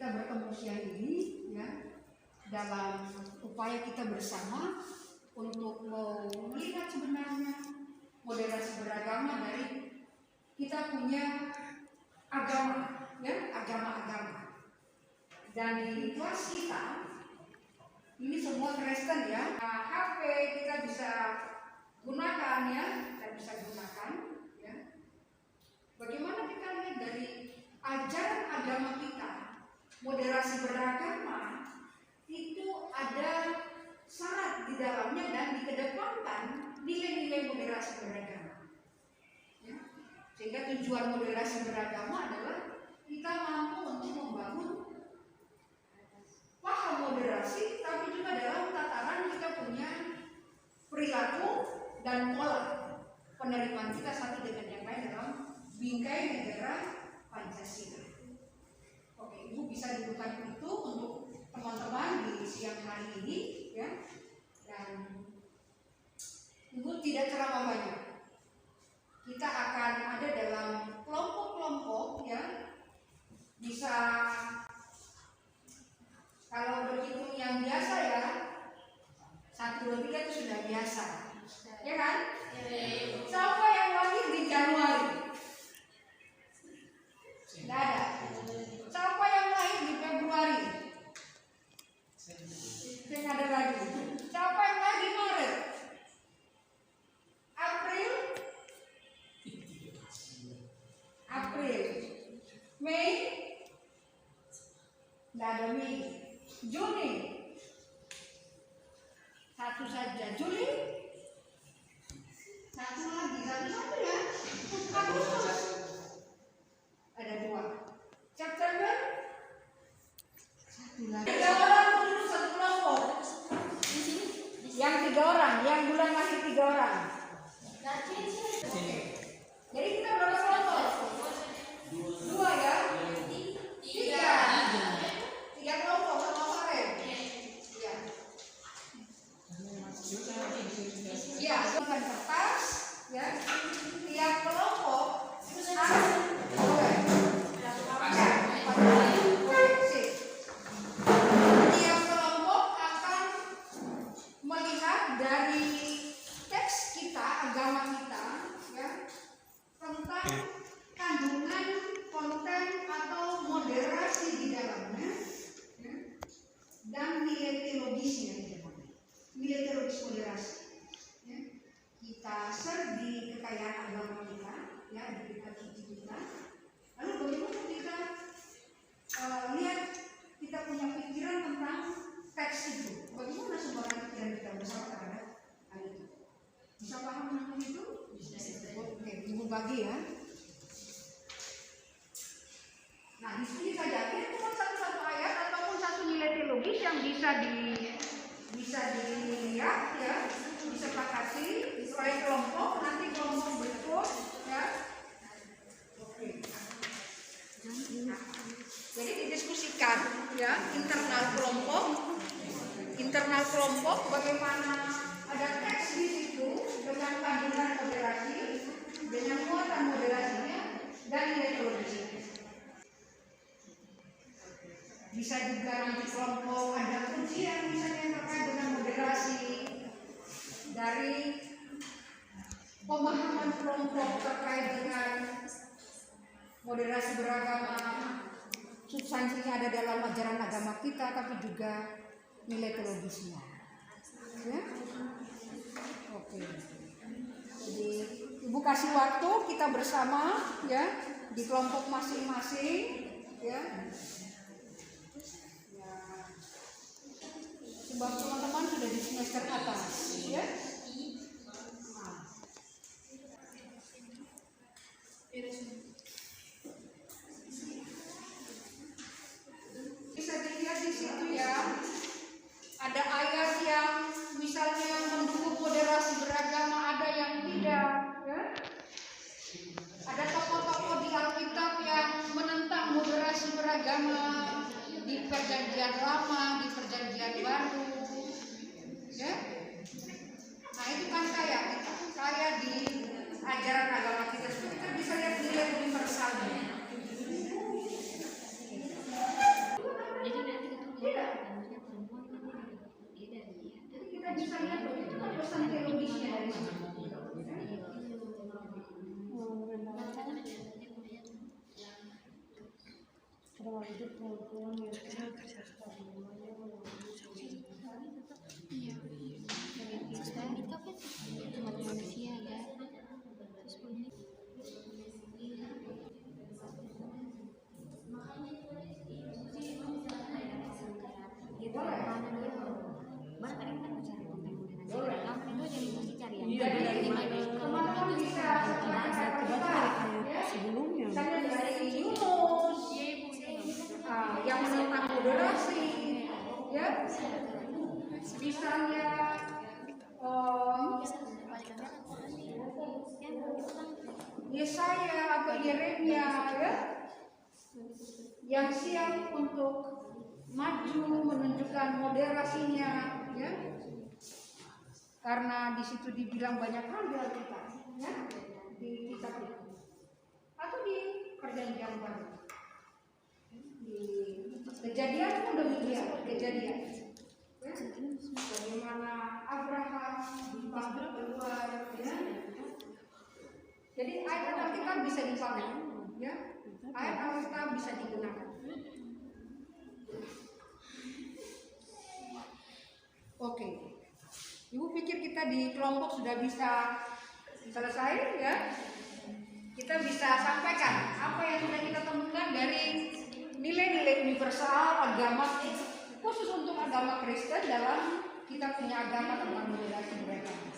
kita bertemu siang ini ya, dalam upaya kita bersama untuk melihat sebenarnya moderasi beragama dari kita punya agama, ya, agama-agama. Dan di kelas kita ini semua Kristen ya. HP kita bisa gunakan ya, kita bisa gunakan ya. Bagaimana kita lihat dari ajaran agama kita, moderasi beragama itu ada syarat di dalamnya dan dikedepankan nilai-nilai moderasi beragama. Ya. Sehingga tujuan moderasi beragama adalah kita mampu untuk membangun paham moderasi, tapi juga dalam tataran kita punya perilaku dan pola penerimaan kita satu dengan yang lain dalam bingkai negara Pancasila. Oke, Ibu bisa dibuka itu untuk teman-teman di siang hari ini ya. Dan Ibu tidak ceramah banyak. Kita akan ada dalam kelompok-kelompok ya. Bisa kalau berhitung yang biasa ya 1, 2, 3 itu sudah biasa. Ya kan? Siapa yang lahir di Januari? Tidak ada. Siapa yang lahir di Februari? Tidak ada lagi. Siapa yang lahir di Maret? April? Mei? Tidak ada Mei. Juni? Satu saja. Juli? Satu lagi. Satu ya. Agustus? Ada 2. September? 1 lagi. 3 orang duduk satu kelompok. Yang 3 orang, yang bulan lahir 3 orang. Jadi kita berapa kelompok? 2 ya? 3 kelompok sama Farel. Iya. Iya, bukan kertas ya. Tiap kelompok tiap kelompok akan melihat dari teks kita, agama kita ya, tentang kandungan konten atau moderasi di dalamnya ya, dan nilai teologisnya di dalamnya. Nilai teologis moderasi ya. Kita share di kekayaan agama kita ya, di kitab suci kita. Lalu bagaimana kita lihat kita punya pikiran tentang teks itu? Bagaimana sumbangan pikiran kita bersama terhadap hal itu? Bisa paham tentang itu? Bisa. Oke, Ibu bagi ya. Nah, di sini saja ini cuma satu ayat ataupun satu nilai teologis yang bisa dilihat ya, disepakati oleh kelompok, nanti kelompok berikut ya. Oke. Jadi didiskusikan ya, internal kelompok bagaimana ada teks di situ dengan kandungan moderasi, dengan muatan moderasinya dan nilai teologisnya. Bisa juga nanti kelompok ada ujian misalnya terkait dengan moderasi dari pemahaman kelompok terkait dengan moderasi beragama, substansinya ada dalam ajaran agama kita, tapi juga nilai teologisnya. Ya? Oke. Jadi Ibu kasih waktu kita bersama ya di kelompok masing-masing ya. Sebab teman-teman sudah di semester atas, ya. Bisa dilihat di situ ya. Ada ayat yang misalnya yang mendukung moderasi beragama, ada yang tidak, ya. Ada tokoh-tokoh di Alkitab yang menentang moderasi beragama di Perjanjian Lama, di Perjanjian Baru, ya. Nah itu kan kayak di ajaran agama kita bisa lihat nilai universalnya. umat manusia ya. Teman-teman bisa sebelumnya misalnya dari Yunus yang menentang moderasi, ya, misalnya Yesaya atau Yeremia, ya, yang siap untuk maju menunjukkan moderasinya, ya, karena di situ dibilang banyak hal di Alkitab, ya, di kitab itu atau di Perjanjian yang baru, di Kejadian pun demikian, Kejadian, ya, bagaimana Abraham dipanggil keluar, ya. Jadi ayat Alkitab bisa dipakai, ya, ayat Alkitab bisa digunakan. Oke. Ibu pikir kita di kelompok sudah bisa selesai, ya? Kita bisa sampaikan apa yang sudah kita temukan dari nilai-nilai universal agama khusus untuk agama Kristen dalam kita punya agama tentang moderasi beragama.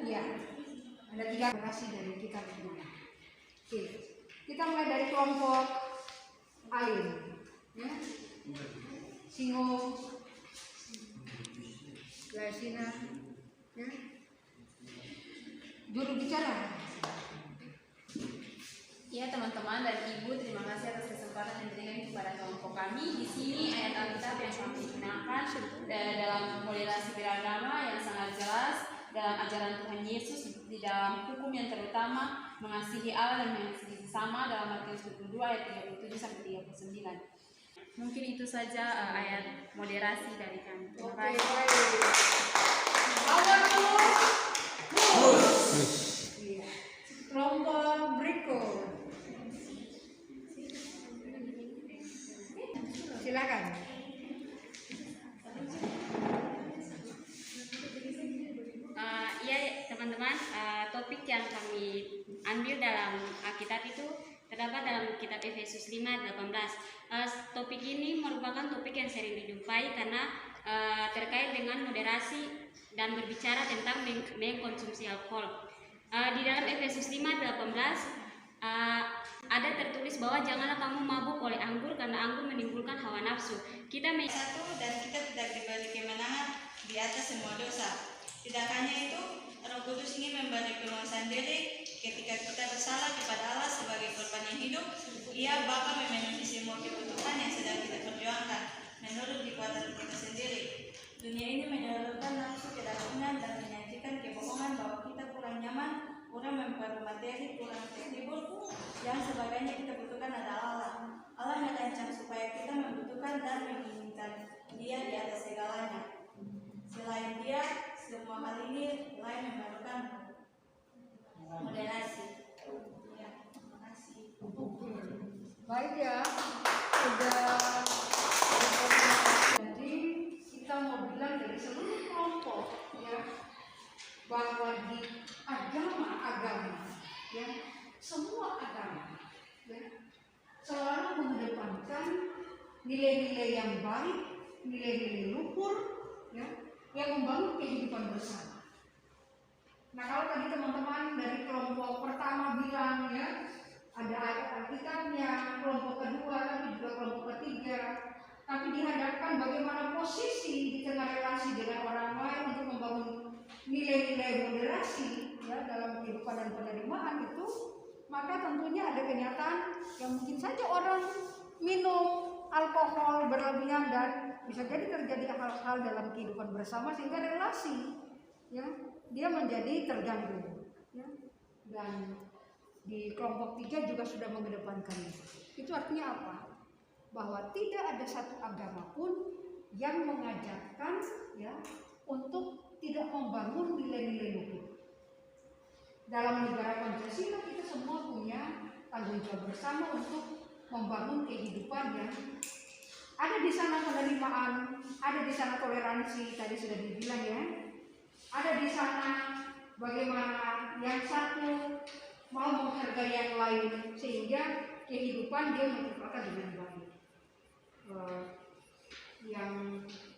Ya, ada 3 generasi dari kita berdua. Oke, kita mulai dari kelompok Alim, ya. Singo, Laisina, ya. Juru bicara. Ya teman-teman dan ibu, terima kasih atas kesempatan yang diberikan kepada kelompok kami. Di sini ayat Alkitab yang kami gunakan dalam moderasi beragama yang sangat jelas dalam ajaran Tuhan Yesus di dalam hukum yang terutama mengasihi Allah dan mengasihi sesama dalam Matius 22 ayat 37 sampai 39. Mungkin itu saja ayat moderasi dari kami. Terima kasih. Kelompok berikut. Silakan. Ya teman-teman, topik yang kami ambil dalam Alkitab itu terdapat dalam kitab Efesus 5:18. Topik ini merupakan topik yang sering dijumpai karena terkait dengan moderasi dan berbicara tentang mengkonsumsi alkohol. Di dalam Efesus 5:18 ada tertulis bahwa janganlah kamu mabuk oleh anggur karena anggur menimbulkan hawa nafsu. Kita satu, dan kita tidak diberi kemenangan di atas semua dosa. Tidak hanya itu, Roh Kudus ingin memberi peluang sendiri ketika kita bersalah kepada Allah sebagai korban yang hidup. Ia bakal memenuhi semua kebutuhan yang sedang kita perjuangkan menurut kekuatan kita sendiri. Dunia ini menyalurkan nafsu kedagingan dan menyajikan kebohongan bahwa kita kurang nyaman, kurang memperoleh materi, kurang terhibur. Yang sebagainya kita butuhkan adalah Allah. Allah yang rancang supaya kita membutuhkan dan menginginkan Dia di atas segalanya. Selain Dia, semua hal ini lain memerlukan moderasi. Ya, terima kasih. Baik ya, jadi kita mau bilang dari seluruh kelompok, ya, bahwa di agama, ya, semua agama, ya, selalu mengedepankan nilai-nilai yang baik, nilai-nilai luhur, ya, yang membangun kehidupan bersama. Nah, kalau tadi teman-teman dari kelompok pertama bilang, ya, ada ayat Alkitabnya, kelompok kedua, tapi juga kelompok ketiga, tapi dihadapkan bagaimana posisi di tengah relasi dengan orang lain untuk membangun nilai-nilai moderasi, ya, dalam kehidupan dan penerimaan itu, maka tentunya ada kenyataan yang mungkin saja orang minum alkohol berlebihan dan bisa jadi terjadi hal-hal dalam kehidupan bersama sehingga relasi, ya, dia menjadi terganggu, ya. Dan di kelompok 3 juga sudah mengedepankan itu. Artinya apa? Bahwa tidak ada satu agama pun yang mengajarkan, ya, untuk tidak membangun nilai-nilai luhur. Dalam negara Pancasila kita semua punya tanggung jawab bersama untuk membangun kehidupan yang ada di sana penerimaan, ada di sana toleransi, tadi sudah dibilang ya. Ada di sana bagaimana yang satu mau menghargai yang lain sehingga kehidupan dia menciptakan dengan baik. Yang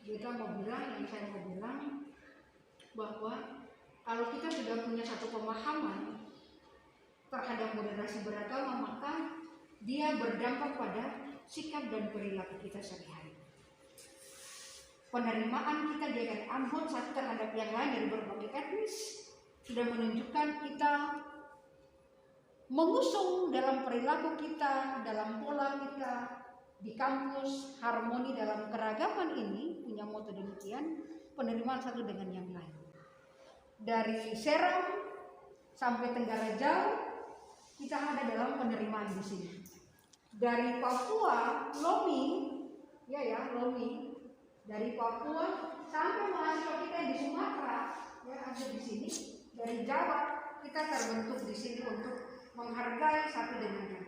kita mau bilang, yang saya mau bilang bahwa kalau kita sudah punya satu pemahaman terhadap moderasi beragama, maka dia berdampak pada sikap dan perilaku kita sehari-hari. Penerimaan kita di Ambon satu terhadap yang lain dari berbagai etnis sudah menunjukkan kita mengusung dalam perilaku kita, dalam pola kita di kampus. Harmoni dalam keragaman ini punya moto demikian, penerimaan satu dengan yang lain. Dari Seram sampai Tenggara Jauh kita ada dalam penerimaan di sini. Dari Papua, Lomi, Lomi, dari Papua sampai mahasiswa kita di Sumatera, ada di sini. Dari Jawa kita terbentuk di sini untuk menghargai satu dengan yang lain.